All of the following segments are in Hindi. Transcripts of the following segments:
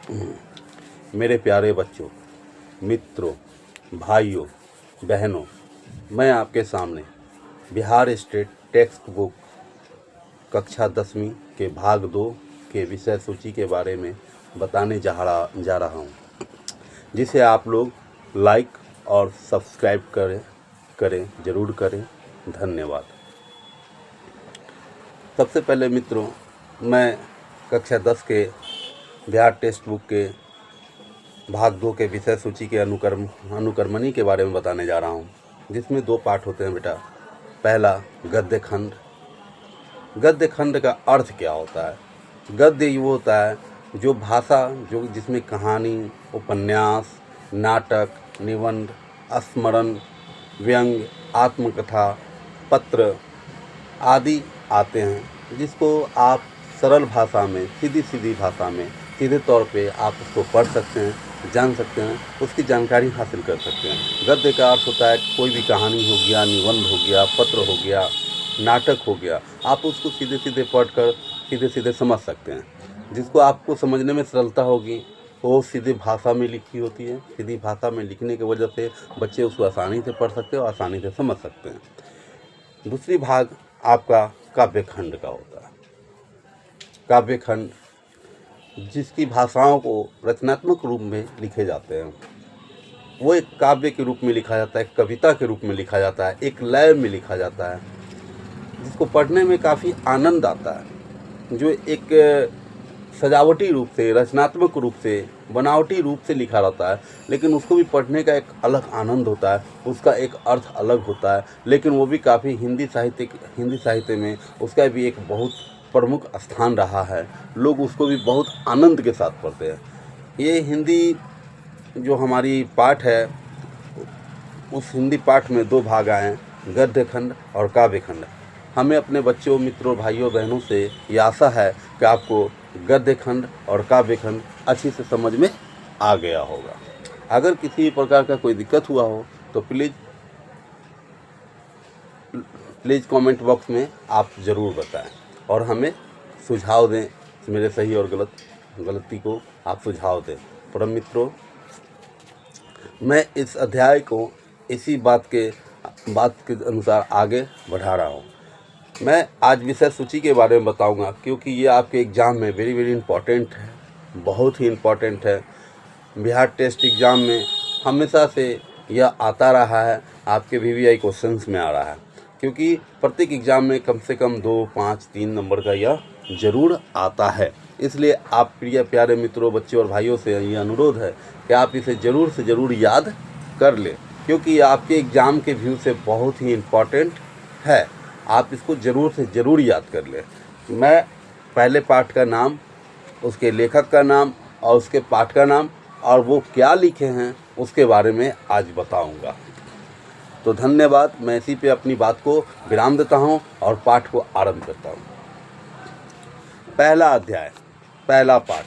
मेरे प्यारे बच्चों, मित्रों, भाइयों, बहनों, मैं आपके सामने बिहार स्टेट टेक्स्ट बुक कक्षा 10वीं के भाग 2 के विषय सूची के बारे में बताने जा रहा हूँ, जिसे आप लोग लाइक और सब्सक्राइब करें ज़रूर करें। धन्यवाद। सबसे पहले मित्रों, मैं कक्षा 10 के बिहार टेक्स्ट बुक के भाग 2 के विषय सूची के अनुक्रमणी के बारे में बताने जा रहा हूँ, जिसमें 2 पाठ होते हैं बेटा। पहला, गद्य खंड। गद्य खंड का अर्थ क्या होता है? गद्य वो होता है जो भाषा जिसमें कहानी, उपन्यास, नाटक, निबंध, स्मरण, व्यंग्य, आत्मकथा, पत्र आदि आते हैं, जिसको आप सरल भाषा में, सीधी भाषा में, सीधे तौर पे आप उसको पढ़ सकते हैं, जान सकते हैं, उसकी जानकारी हासिल कर सकते हैं। गद्य का अर्थ होता है कोई भी कहानी हो गया, निबंध हो गया, पत्र हो गया, नाटक हो गया, आप उसको सीधे पढ़कर सीधे समझ सकते हैं। जिसको आपको समझने में सरलता होगी वो सीधी भाषा में लिखी होती है। सीधी भाषा में लिखने की वजह से बच्चे उसको आसानी से पढ़ सकते हैं और आसानी से समझ सकते हैं। दूसरी भाग आपका काव्य खंड का होता है। काव्य खंड जिसकी भाषाओं को रचनात्मक रूप में लिखे जाते हैं, वो एक काव्य के रूप में लिखा जाता है, एक कविता के रूप में लिखा जाता है, एक लय में लिखा जाता है, जिसको पढ़ने में काफ़ी आनंद आता है, जो एक सजावटी रूप से, रचनात्मक रूप से, बनावटी रूप से लिखा रहता है, लेकिन उसको भी पढ़ने का एक अलग आनंद होता है, उसका एक अर्थ अलग होता है। लेकिन वो भी काफ़ी हिंदी साहित्य में उसका भी एक बहुत प्रमुख स्थान रहा है। लोग उसको भी बहुत आनंद के साथ पढ़ते हैं। ये हिंदी जो हमारी पाठ है, उस हिंदी पाठ में 2 भाग आए हैं, गद्य खंड और काव्य खंड। हमें अपने बच्चों, मित्रों, भाइयों, बहनों से ये आशा है कि आपको गद्य खंड और काव्य खंड अच्छी से समझ में आ गया होगा। अगर किसी प्रकार का कोई दिक्कत हुआ हो तो प्लीज़ कमेंट बॉक्स में आप ज़रूर बताएं और हमें सुझाव दें। मेरे सही और गलती को आप सुझाव दें। परम मित्रों, मैं इस अध्याय को इसी बात के अनुसार आगे बढ़ा रहा हूँ। मैं आज विषय सूची के बारे में बताऊंगा, क्योंकि ये आपके एग्ज़ाम में वेरी इम्पॉर्टेंट है, बहुत ही इम्पॉर्टेंट है। बिहार टेस्ट एग्ज़ाम में हमेशा से यह आता रहा है, आपके VVI क्वेश्चंस में आ रहा है, क्योंकि प्रत्येक एग्ज़ाम में कम से कम 2, 5, 3 नंबर का यह ज़रूर आता है। इसलिए आप प्यारे मित्रों, बच्चों और भाइयों से ये अनुरोध है कि आप इसे ज़रूर से ज़रूर याद कर लें, क्योंकि ये आपके एग्ज़ाम के व्यू से बहुत ही इम्पॉर्टेंट है। आप इसको ज़रूर से ज़रूर याद कर लें। मैं पहले पाठ का नाम, उसके लेखक का नाम और उसके पाठ का नाम और वो क्या लिखे हैं उसके बारे में आज बताऊंगा। तो धन्यवाद। मैं इसी पे अपनी बात को विराम देता हूं और पाठ को आरंभ करता हूं। पहला अध्याय, पहला पाठ।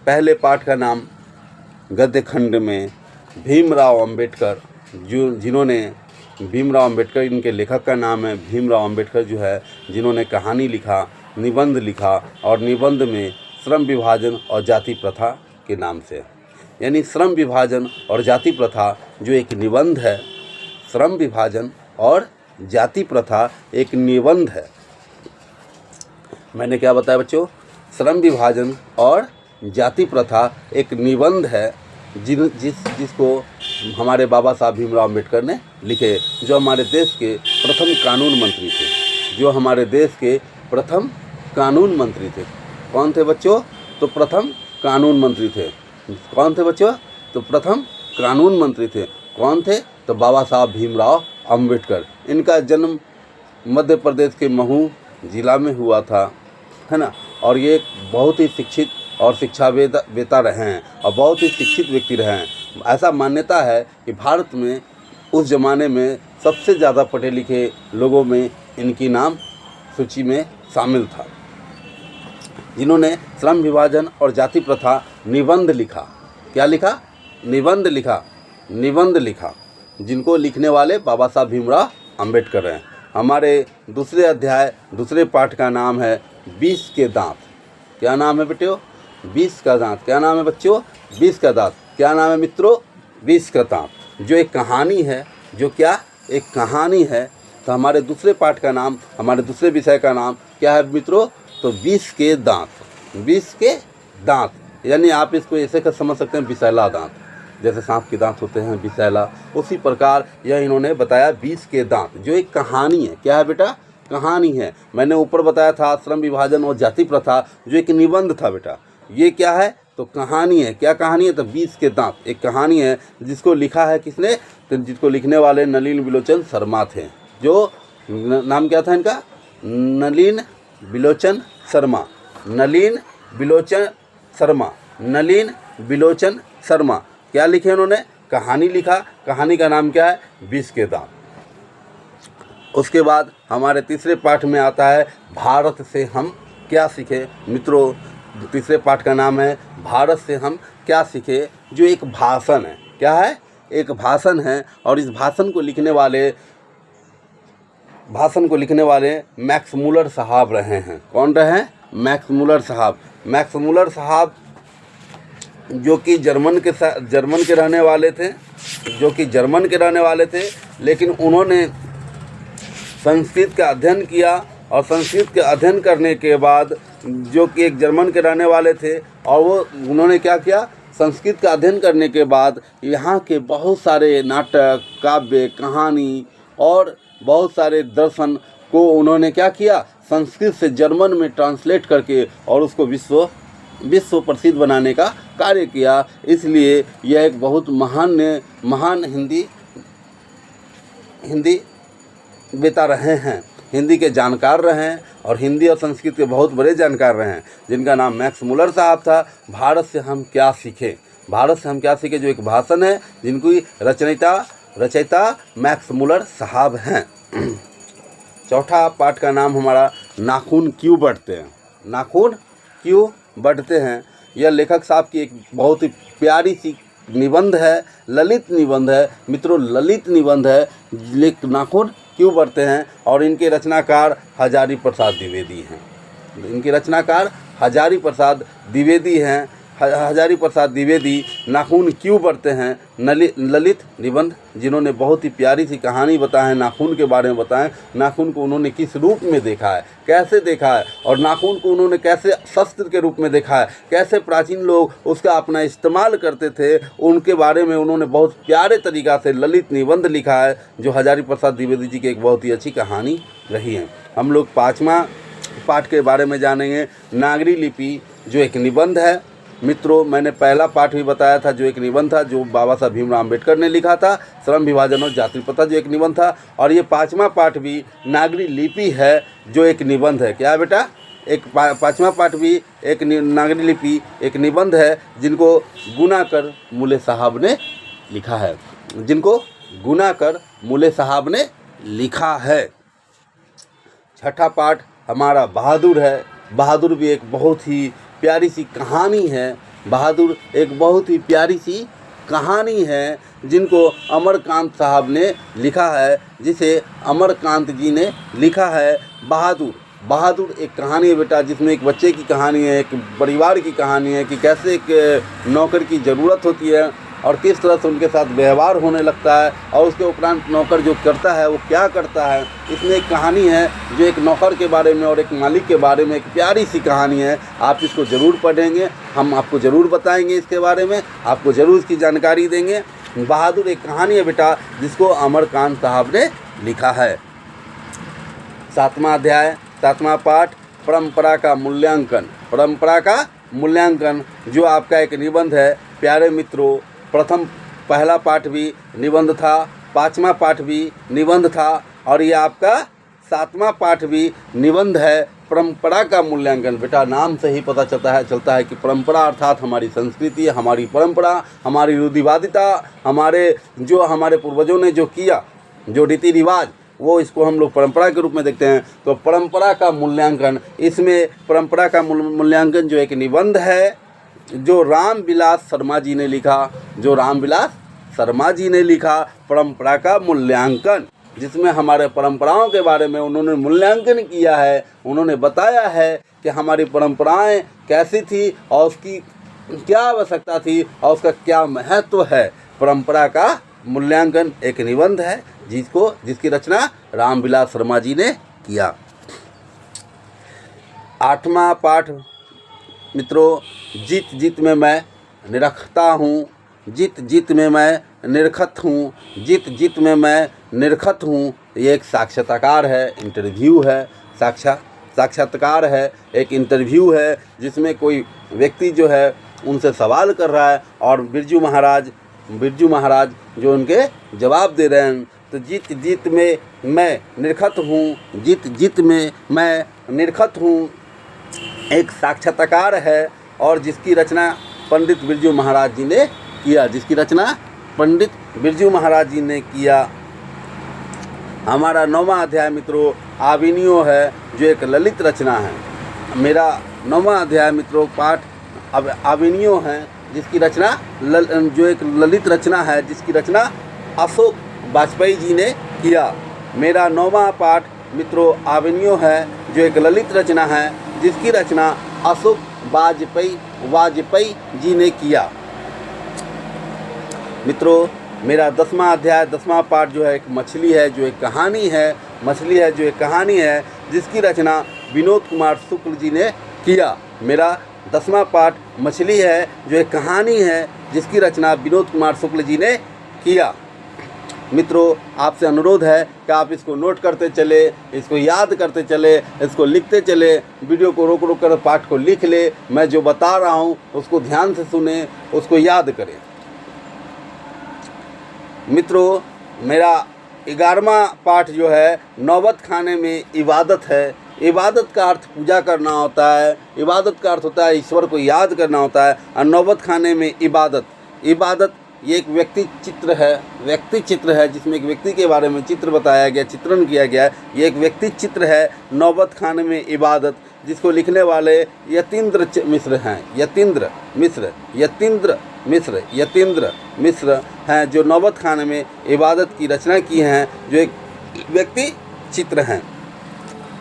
पहले पाठ का नाम गद्य खंड में भीमराव अंबेडकर, जिन्होंने भीमराव अंबेडकर, इनके लेखक का नाम है भीमराव अंबेडकर, जो है जिन्होंने कहानी लिखा, निबंध लिखा और निबंध में श्रम विभाजन और जाति प्रथा के नाम से, यानी श्रम विभाजन और जाति प्रथा जो एक निबंध है, श्रम विभाजन और जाति प्रथा एक निबंध है। मैंने क्या बताया बच्चों? श्रम विभाजन और जाति प्रथा एक निबंध है, जिसको हमारे बाबा साहब भीमराव अम्बेडकर ने लिखे, जो हमारे देश के प्रथम कानून मंत्री थे। जो हमारे देश के प्रथम कानून मंत्री थे। कौन थे बच्चों? तो प्रथम कानून मंत्री थे। कौन थे बच्चों? तो प्रथम कानून मंत्री थे। कौन थे? तो बाबा साहब भीमराव अम्बेडकर। इनका जन्म मध्य प्रदेश के महू जिला में हुआ था, है ना। और ये बहुत ही शिक्षित और शिक्षावेता रहे हैं और बहुत ही शिक्षित व्यक्ति रहे हैं। ऐसा मान्यता है कि भारत में उस ज़माने में सबसे ज़्यादा पढ़े लिखे लोगों में इनकी नाम सूची में शामिल था, जिन्होंने श्रम विभाजन और जाति प्रथा निबंध लिखा। क्या लिखा? निबंध लिखा। जिनको लिखने वाले बाबा साहब भीमराव अम्बेडकर हैं। हमारे दूसरे अध्याय दूसरे पाठ का नाम है 20 के दांत। क्या नाम है बेटियों? 20 का दांत। क्या नाम है बच्चों? 20 का दांत। क्या नाम है मित्रों? 20 का दांत, जो एक कहानी है, जो क्या एक कहानी है। तो हमारे दूसरे पाठ का नाम, हमारे दूसरे विषय का नाम क्या है मित्रों? तो 20 के दांत। 20 के दांत यानी आप इसको ऐसे कर समझ सकते हैं, विषैला दांत। जैसे सांप के दांत होते हैं विषैला, उसी प्रकार यह इन्होंने बताया 20 के दांत, जो एक कहानी है। क्या है बेटा? कहानी है। मैंने ऊपर बताया था श्रम विभाजन और जाति प्रथा, जो एक निबंध था बेटा। ये क्या है? तो कहानी है। क्या कहानी है? तो 20 के दांत एक कहानी है, जिसको लिखा है किसने? तो जिसको लिखने वाले नलिन बिलोचन शर्मा थे। जो नाम क्या था इनका? नलिन बिलोचन शर्मा। नलिन बिलोचन शर्मा। नलिन बिलोचन शर्मा। क्या लिखे उन्होंने? कहानी लिखा। कहानी का नाम क्या है? 20 के दांत। उसके बाद हमारे तीसरे पाठ में आता है भारत से हम क्या सीखे। मित्रों, तीसरे पाठ का नाम है भारत से हम क्या सीखे, जो एक भाषण है। क्या है? एक भाषण है। और इस भाषण को लिखने वाले मैक्स मूलर साहब रहे हैं। कौन रहे हैं? मैक्स मूलर साहब। मैक्स मूलर साहब जो कि जर्मन के रहने वाले थे, लेकिन उन्होंने संस्कृत का अध्ययन किया। और संस्कृत के अध्ययन करने के बाद, जो कि एक जर्मन के रहने वाले थे, और उन्होंने क्या किया? संस्कृत का अध्ययन करने के बाद यहाँ के बहुत सारे नाटक, काव्य, कहानी और बहुत सारे दर्शन को उन्होंने क्या किया? संस्कृत से जर्मन में ट्रांसलेट करके और उसको विश्व प्रसिद्ध बनाने का कार्य किया। इसलिए यह एक बहुत महान हिंदी बेता रहे हैं, हिंदी के जानकार रहे हैं, और हिंदी और संस्कृत के बहुत बड़े जानकार रहे हैं, जिनका नाम मैक्स मूलर साहब था। भारत से हम क्या सीखे, भारत से हम क्या सीखे, जो एक भाषण है, जिनको रचयिता मैक्स मूलर साहब हैं। चौथा पाठ का नाम हमारा नाखून क्यों बढ़ते हैं। नाखून क्यों बढ़ते हैं, यह लेखक साहब की एक बहुत ही प्यारी सी निबंध है, ललित निबंध है मित्रों, ललित निबंध है। नाखून क्यों बढ़ते हैं, और इनके रचनाकार हजारी प्रसाद द्विवेदी हैं। इनके रचनाकार हजारी प्रसाद द्विवेदी हैं। हजारी प्रसाद द्विवेदी नाखून क्यों बढ़ते हैं ललित निबंध, जिन्होंने बहुत ही प्यारी सी कहानी बताए हैं, नाखून के बारे में बताएं। नाखून को उन्होंने किस रूप में देखा है, कैसे देखा है, और नाखून को उन्होंने कैसे शस्त्र के रूप में देखा है, कैसे प्राचीन लोग उसका अपना इस्तेमाल करते थे, उनके बारे में उन्होंने बहुत प्यारे तरीक़ा से ललित निबंध लिखा है, जो हजारी प्रसाद द्विवेदी जी की एक बहुत ही अच्छी कहानी रही है। हम लोग 5वां पाठ के बारे में जानेंगे, नागरी लिपि, जो एक निबंध है। मित्रों, मैंने पहला पाठ भी बताया था, जो एक निबंध था, जो बाबा साहब भीमराव अम्बेडकर ने लिखा था, श्रम विभाजन और जाति प्रथा, जो एक निबंध था। और ये 5वां पाठ भी नागरी लिपि है, जो एक निबंध है। क्या है बेटा? एक 5वां पाठ भी एक नागरी लिपि एक निबंध है, जिनको गुनाकर मूले साहब ने लिखा है, जिनको गुनाकर मूले साहब ने लिखा है। छठा पाठ हमारा बहादुर है। बहादुर भी एक बहुत ही प्यारी सी कहानी है। बहादुर एक बहुत ही प्यारी सी कहानी है, जिनको अमरकांत साहब ने लिखा है, जिसे अमरकांत जी ने लिखा है। बहादुर एक कहानी है बेटा, जिसमें एक बच्चे की कहानी है, एक परिवार की कहानी है, कि कैसे एक नौकर की ज़रूरत होती है और किस तरह से उनके साथ व्यवहार होने लगता है, और उसके उपरांत नौकर जो करता है वो क्या करता है। इसमें एक कहानी है, जो एक नौकर के बारे में और एक मालिक के बारे में एक प्यारी सी कहानी है। आप इसको ज़रूर पढ़ेंगे, हम आपको ज़रूर बताएंगे इसके बारे में, आपको ज़रूर इसकी जानकारी देंगे। बहादुर एक कहानी है बेटा, जिसको अमरकांत साहब ने लिखा है। 7वां अध्याय 7वां पाठ, परंपरा का मूल्यांकन। परंपरा का मूल्यांकन, जो आपका एक निबंध है। प्यारे मित्रों, पहला पाठ भी निबंध था, 5वां पाठ भी निबंध था, और ये आपका 7वां पाठ भी निबंध है। परंपरा का मूल्यांकन, बेटा नाम से ही पता चलता है कि परंपरा अर्थात हमारी संस्कृति, हमारी परंपरा, हमारी रूढ़िवादिता, हमारे पूर्वजों ने जो किया, जो रीति रिवाज, वो इसको हम लोग परंपरा के रूप में देखते हैं। तो परंपरा का मूल्यांकन, इसमें परंपरा का मूल्यांकन जो एक निबंध है, जो रामविलास शर्मा जी ने लिखा, परंपरा का मूल्यांकन। जिसमें हमारे परंपराओं के बारे में उन्होंने मूल्यांकन किया है। उन्होंने बताया है कि हमारी परंपराएं कैसी थी और उसकी क्या आवश्यकता थी और उसका क्या महत्व है। परंपरा का मूल्यांकन एक निबंध है जिसकी रचना रामविलास शर्मा जी ने किया। 8वां पाठ मित्रों, जीत जीत में मैं निरखता हूँ, जीत जीत में मैं निरखत हूँ, जीत जीत में मैं निरखत हूँ। ये एक साक्षात्कार है, इंटरव्यू है, साक्षात्कार है, एक इंटरव्यू है जिसमें कोई व्यक्ति जो है उनसे सवाल कर रहा है और बिरजू महाराज जो उनके जवाब दे रहे हैं। तो जीत जीत में मैं निरखत हूँ, जीत जीत में मैं निरखत हूँ एक साक्षात्कार है और जिसकी रचना पंडित बिरजू महाराज जी ने किया, हमारा 9वां अध्याय मित्रों आविनियो है जो एक ललित रचना है। मेरा 9वां अध्याय मित्रों पाठ अब आविनियो है जिसकी रचना जो एक ललित रचना है जिसकी रचना अशोक वाजपेयी जी ने किया। मेरा 9वां पाठ मित्रों आविनियो है जो एक ललित रचना है जिसकी रचना अशोक वाजपेयी जी ने किया। मित्रों मेरा 10वां अध्याय 10वां पाठ जो है एक मछली है जो एक कहानी है जिसकी रचना विनोद कुमार शुक्ल जी ने किया। मेरा 10वां पाठ मछली है जो एक कहानी है जिसकी रचना विनोद कुमार शुक्ल जी ने किया। मित्रों आपसे अनुरोध है कि आप इसको नोट करते चले, इसको याद करते चले, इसको लिखते चले, वीडियो को रोक कर पाठ को लिख ले। मैं जो बता रहा हूँ उसको ध्यान से सुने, उसको याद करें। मित्रों मेरा 11वां पाठ जो है नौबत खाने में इबादत है। इबादत का अर्थ पूजा करना होता है, इबादत का अर्थ होता है ईश्वर को याद करना होता है। और नौबत खाने में इबादत ये एक व्यक्ति चित्र है जिसमें एक व्यक्ति के बारे में चित्र बताया गया, चित्रण किया गया है। ये एक व्यक्ति चित्र है नौबत खाने में इबादत, जिसको लिखने वाले यतीन्द्र मिश्र हैं जो नौबत खाने में इबादत की रचना की हैं, जो एक व्यक्ति चित्र हैं।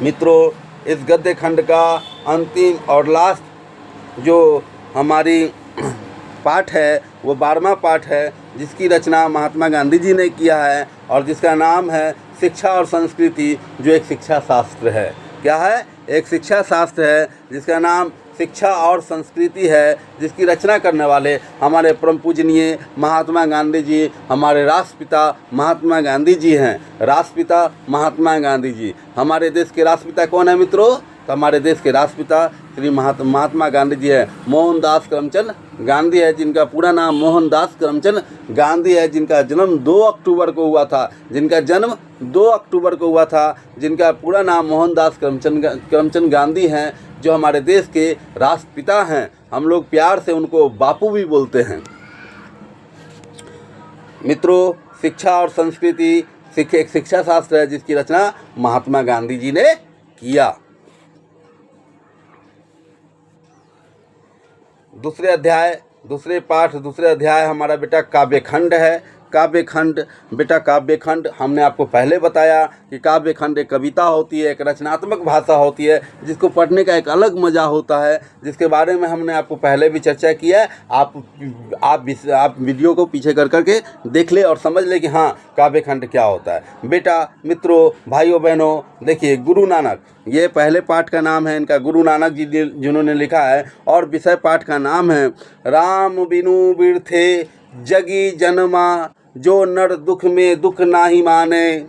मित्रों इस गद्य खंड का अंतिम और लास्ट जो हमारी पाठ है वो 12वां पाठ है जिसकी रचना महात्मा गांधी जी ने किया है और जिसका नाम है शिक्षा और संस्कृति, जो एक शिक्षा शास्त्र है। क्या है? एक शिक्षा शास्त्र है जिसका नाम शिक्षा और संस्कृति है, जिसकी रचना करने वाले हमारे परम पूजनीय महात्मा गांधी जी, हमारे राष्ट्रपिता महात्मा गांधी जी हैं। राष्ट्रपिता महात्मा गांधी जी। हमारे देश के राष्ट्रपिता कौन है मित्रों? तो हमारे देश के राष्ट्रपिता श्री महात्मा गांधी जी है। मोहनदास करमचंद गांधी है जिनका पूरा नाम मोहनदास करमचंद गांधी है, जिनका जन्म 2 अक्टूबर को हुआ था, जिनका पूरा नाम मोहनदास करमचंद गांधी हैं, जो हमारे देश के राष्ट्रपिता हैं। हम लोग प्यार से उनको बापू भी बोलते हैं। मित्रों शिक्षा और संस्कृति एक शिक्षा शास्त्र है जिसकी रचना महात्मा गांधी जी ने किया। दूसरे अध्याय हमारा बेटा काव्यखंड है। काव्यखंड हमने आपको पहले बताया कि काव्यखंड एक कविता होती है, एक रचनात्मक भाषा होती है जिसको पढ़ने का एक अलग मज़ा होता है, जिसके बारे में हमने आपको पहले भी चर्चा किया है। आप वीडियो को पीछे कर करके देख ले और समझ ले कि हाँ काव्यखंड क्या होता है। बेटा मित्रों भाइयों बहनों देखिए, गुरु नानक ये पहले पाठ का नाम है इनका, गुरु नानक जी जिन्होंने लिखा है, और विषय पाठ का नाम है राम बिनु बिरथे जगी जन्मा जो नर दुख में दुख नाही माने।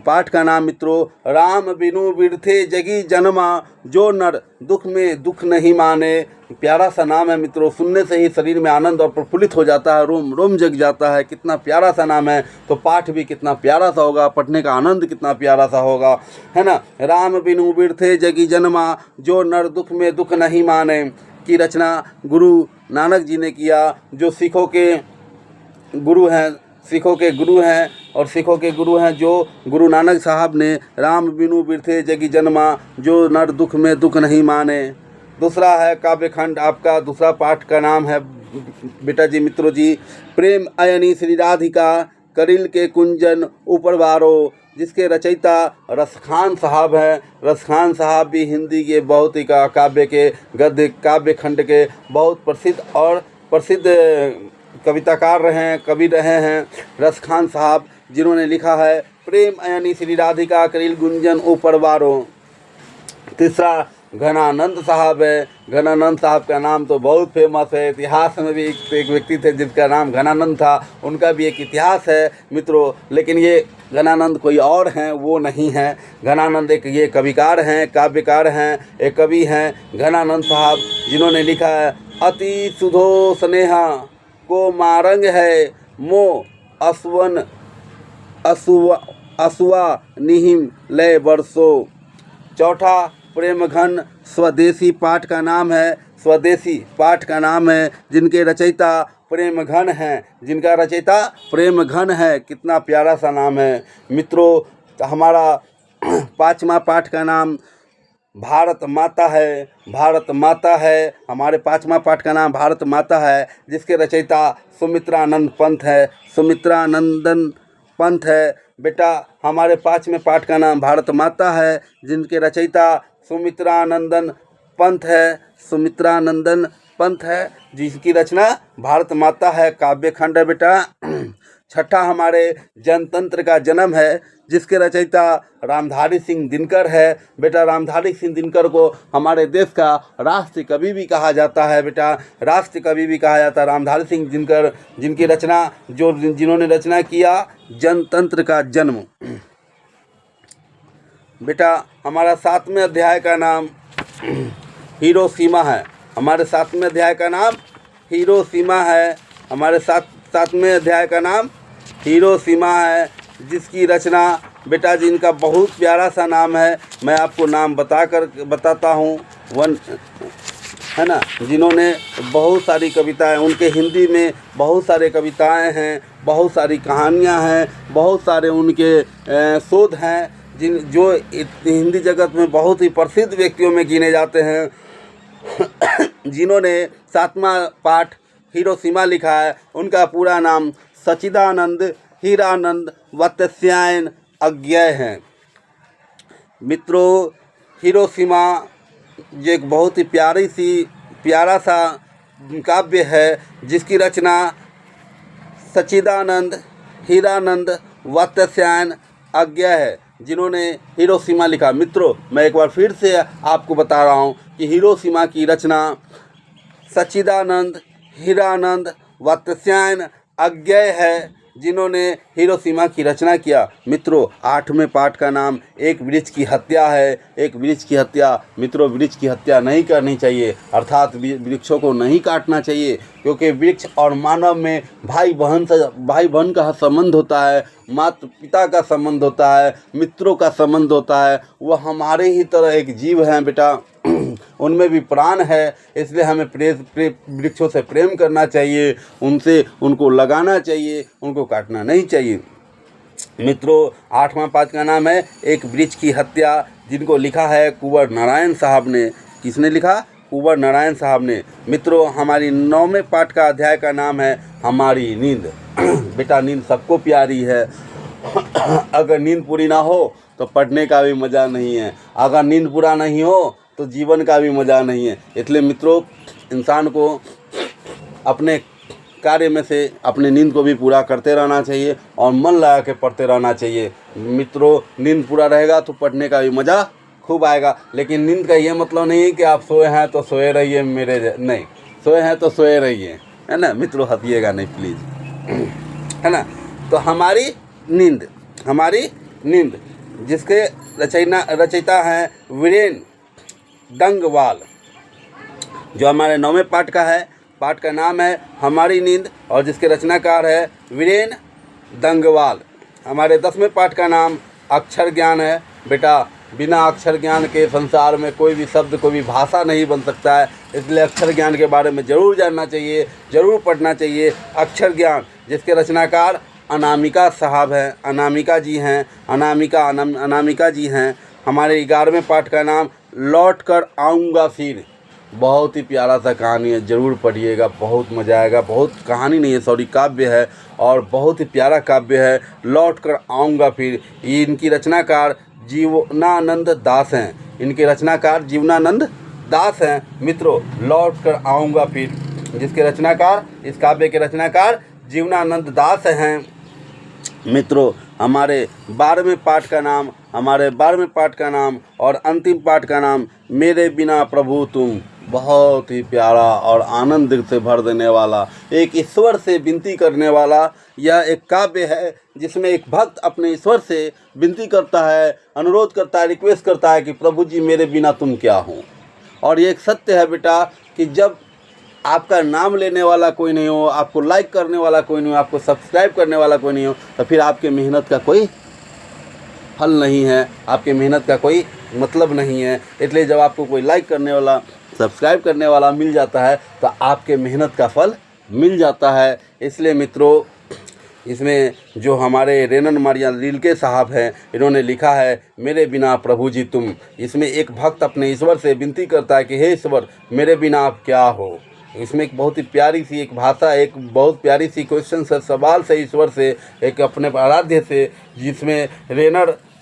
पाठ का नाम मित्रों राम बिनु बिरथे जगी जन्मा जो नर दुख में दुख नहीं माने। प्यारा सा नाम है मित्रों, सुनने से ही शरीर में आनंद और प्रफुल्लित हो जाता है, रोम रोम जग जाता है। कितना प्यारा सा नाम है, तो पाठ भी कितना प्यारा सा होगा, पढ़ने का आनंद कितना प्यारा सा होगा, है ना। राम बिनु बिरथे जगी जन्मा जो नर दुख में दुख नहीं माने की रचना गुरु नानक जी ने किया, जो सिखों के गुरु हैं और सिखों के गुरु हैं जो गुरु नानक साहब ने राम बिनु बिरथे जगी जन्मा जो नर दुख में दुख नहीं माने। दूसरा है काव्यखंड, आपका दूसरा पाठ का नाम है बेटा जी मित्रों जी प्रेम अयनी श्री राधिका करिल के कुंजन ऊपर बारो जिसके रचयिता रसखान साहब हैं। रसखान साहब भी हिंदी के बहुत ही काव्य के गद्य काव्य खंड के बहुत प्रसिद्ध कविताकार रहे हैं, कवि रहे हैं। रसखान साहब जिन्होंने लिखा है प्रेम अयनी श्री राधिका करील गुंजन ऊपर बारो। तीसरा घनानंद साहब है। घनानंद साहब का नाम तो बहुत फेमस है, इतिहास में भी एक व्यक्ति थे जिसका नाम घनानंद था, उनका भी एक इतिहास है मित्रों। लेकिन ये घनानंद कोई और हैं, वो नहीं हैं। घनानंद एक ये कविकार हैं, काव्यकार हैं, एक कवि हैं घनानंद साहब, जिन्होंने लिखा है अति सुधो स्नेहा को मारंग है मो असवन असुआ निहिम लय बरसो। चौथा प्रेम घन स्वदेशी पाठ का नाम है, स्वदेशी पाठ का नाम है, जिनके रचयिता प्रेम घन हैं, जिनका रचयिता प्रेम घन है। कितना प्यारा सा नाम है मित्रों। हमारा पाँचवा पाठ का नाम भारत माता है। भारत माता है, हमारे पाँचवा पाठ का नाम भारत माता है, जिसके रचयिता सुमित्रानंद पंत है। सुमित्रानंदन पंत है बेटा। हमारे पाँचवें पाठ का नाम भारत माता है, जिनके रचयिता सुमित्रानंदन पंत है। सुमित्रानंदन पंत है, जिसकी रचना भारत माता है, काव्य खंड है बेटा। छठा हमारे जनतंत्र का जन्म है, जिसके रचयिता रामधारी सिंह दिनकर है बेटा। रामधारी सिंह दिनकर को हमारे देश का राष्ट्र कवि भी कहा जाता है बेटा, राष्ट्र कवि भी कहा जाता है रामधारी सिंह दिनकर, जिनकी रचना जिन्होंने रचना किया जनतंत्र का जन्म। बेटा हमारा 7वें अध्याय का नाम हिरोशिमा है। हमारे 7वें अध्याय का नाम हिरोशिमा है। हमारे 7वें अध्याय का नाम हिरोशिमा है, जिसकी रचना बेटा जी इनका बहुत प्यारा सा नाम है। मैं आपको नाम बताता हूँ है ना, जिन्होंने बहुत सारी कविताएं, उनके हिंदी में बहुत सारे कविताएं हैं, बहुत सारी कहानियां हैं, बहुत सारे उनके शोध हैं, जो हिंदी जगत में बहुत ही प्रसिद्ध व्यक्तियों में गिने जाते हैं। जिन्होंने 7वां पाठ हिरोशिमा लिखा है, उनका पूरा नाम सच्चिदानंद हीरानंद वात्स्यायन अज्ञेय है। मित्रों हिरोशिमा ये एक बहुत ही प्यारा सा काव्य है, जिसकी रचना सच्चिदानंद हीरानंद वात्स्यायन अज्ञेय है, जिन्होंने हिरोशिमा लिखा। मित्रों मैं एक बार फिर से आपको बता रहा हूँ कि हिरोशिमा की रचना सच्चिदानंद हीरानंद वात्स्यायन अज्ञेय है, जिन्होंने हिरोशिमा की रचना किया। मित्रों 8वें पाठ का नाम एक वृक्ष की हत्या है। एक वृक्ष की हत्या, मित्रों वृक्ष की हत्या नहीं करनी चाहिए, अर्थात वृक्षों को नहीं काटना चाहिए, क्योंकि वृक्ष और मानव में भाई बहन का संबंध होता है, माता पिता का संबंध होता है, मित्रों का संबंध होता है। वह हमारे ही तरह एक जीव हैं बेटा, उनमें भी प्राण है, इसलिए हमें वृक्षों से प्रेम करना चाहिए, उनको लगाना चाहिए, उनको काटना नहीं चाहिए। मित्रों 8वां पाठ का नाम है एक वृक्ष की हत्या, जिनको लिखा है कुंवर नारायण साहब ने। किसने लिखा? कुंवर नारायण साहब ने। मित्रों हमारी 9वें पाठ का अध्याय का नाम है हमारी नींद। बेटा नींद सबको प्यारी है, अगर नींद पूरी ना हो तो पढ़ने का भी मज़ा नहीं है, अगर नींद पूरा नहीं हो तो जीवन का भी मज़ा नहीं है। इसलिए मित्रों इंसान को अपने कार्य में से अपने नींद को भी पूरा करते रहना चाहिए और मन लगा के पढ़ते रहना चाहिए। मित्रों नींद पूरा रहेगा तो पढ़ने का भी मज़ा खूब आएगा। लेकिन नींद का ये मतलब नहीं है कि आप सोए हैं तो सोए रहिए, नहीं, सोए हैं तो सोए रहिए, है ना मित्रों, हंसिएगा नहीं प्लीज़, है ना। तो हमारी नींद जिसके रचयिता हैं वीरेन डंगवाल, जो हमारे 9वें पाठ का है। पाठ का नाम है हमारी नींद और जिसके रचनाकार है वीरेन डंगवाल। हमारे 10वें पाठ का नाम अक्षर ज्ञान है। बेटा बिना अक्षर ज्ञान के संसार में कोई भी शब्द, कोई भी भाषा नहीं बन सकता है, इसलिए अक्षर ज्ञान के बारे में ज़रूर जानना चाहिए, ज़रूर पढ़ना चाहिए। अक्षर ज्ञान जिसके रचनाकार अनामिका साहब हैं, अनामिका जी हैं। हमारे 11वें पाठ का नाम लौट कर आऊँगा फिर। बहुत ही प्यारा सा कहानी है, ज़रूर पढ़िएगा, बहुत मज़ा आएगा। बहुत कहानी नहीं है, सॉरी, काव्य है और बहुत ही प्यारा काव्य है। लौट कर आऊँगा फिर। इनकी रचनाकार जीवनानंद दास हैं, इनके रचनाकार जीवनानंद दास हैं मित्रों। लौट कर आऊँगा फिर, जिसके रचनाकार, इस काव्य के रचनाकार जीवनानंद दास हैं मित्रों। हमारे 12वें पाठ का नाम और अंतिम पाठ का नाम मेरे बिना प्रभु तुम। बहुत ही प्यारा और आनंद से भर देने वाला, एक ईश्वर से विनती करने वाला यह एक काव्य है, जिसमें एक भक्त अपने ईश्वर से विनती करता है, अनुरोध करता है, रिक्वेस्ट करता है कि प्रभु जी मेरे बिना तुम क्या हो। और ये एक सत्य है बेटा कि जब आपका नाम लेने वाला कोई नहीं हो, आपको लाइक करने वाला कोई नहीं हो, आपको सब्सक्राइब करने वाला कोई नहीं हो, तो फिर आपके मेहनत का कोई फल नहीं है, आपके मेहनत का कोई मतलब नहीं है। इसलिए जब आपको कोई लाइक करने वाला, सब्सक्राइब करने वाला मिल जाता है तो आपके मेहनत का फल मिल जाता है। इसलिए मित्रों, इसमें जो हमारे रेनन मारिया रिल्के साहब हैं, इन्होंने लिखा है मेरे बिना प्रभु जी तुम। इसमें एक भक्त अपने ईश्वर से विनती करता है कि हे ईश्वर मेरे बिना आप क्या हो। इसमें एक बहुत ही प्यारी सी एक भाषा, एक बहुत प्यारी सी क्वेश्चन से, सवाल से ईश्वर से, एक अपने आराध्य से, जिसमें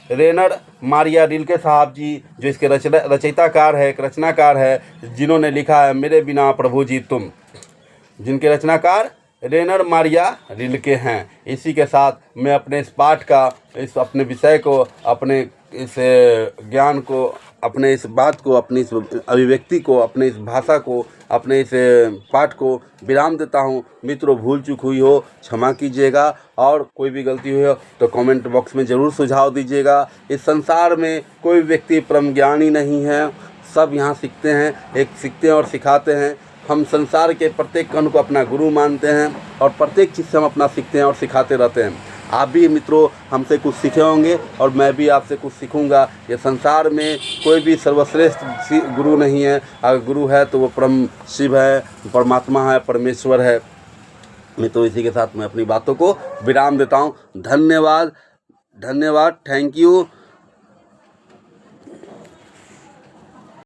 रेनर मारिया रिल्के साहब जी, जो इसके रचयिताकार है, एक रचनाकार है, जिन्होंने लिखा है मेरे बिना प्रभु जी तुम, जिनके रचनाकार रेनर मारिया रिल्के हैं। इसी के साथ मैं अपने इस पाठ का, इस अपने विषय को, अपने इस ज्ञान को, अपने इस बात को, अपनी इस अभिव्यक्ति को, अपने इस भाषा को, अपने इस पाठ को विराम देता हूँ। मित्रों, भूल चूक हुई हो क्षमा कीजिएगा, और कोई भी गलती हुई हो तो कमेंट बॉक्स में ज़रूर सुझाव दीजिएगा। इस संसार में कोई व्यक्ति परम ज्ञानी नहीं है, सब यहाँ सीखते हैं, एक सीखते हैं और सिखाते हैं। हम संसार के प्रत्येक कण को अपना गुरु मानते हैं और प्रत्येक चीज़ से हम अपना सीखते हैं और सिखाते रहते हैं। आप भी मित्रों हमसे कुछ सीखे होंगे और मैं भी आपसे कुछ सीखूंगा। ये संसार में कोई भी सर्वश्रेष्ठ गुरु नहीं है, अगर गुरु है तो वो परम शिव है, परमात्मा है, परमेश्वर है। मित्रों, इसी के साथ मैं अपनी बातों को विराम देता हूँ। धन्यवाद, थैंक यू।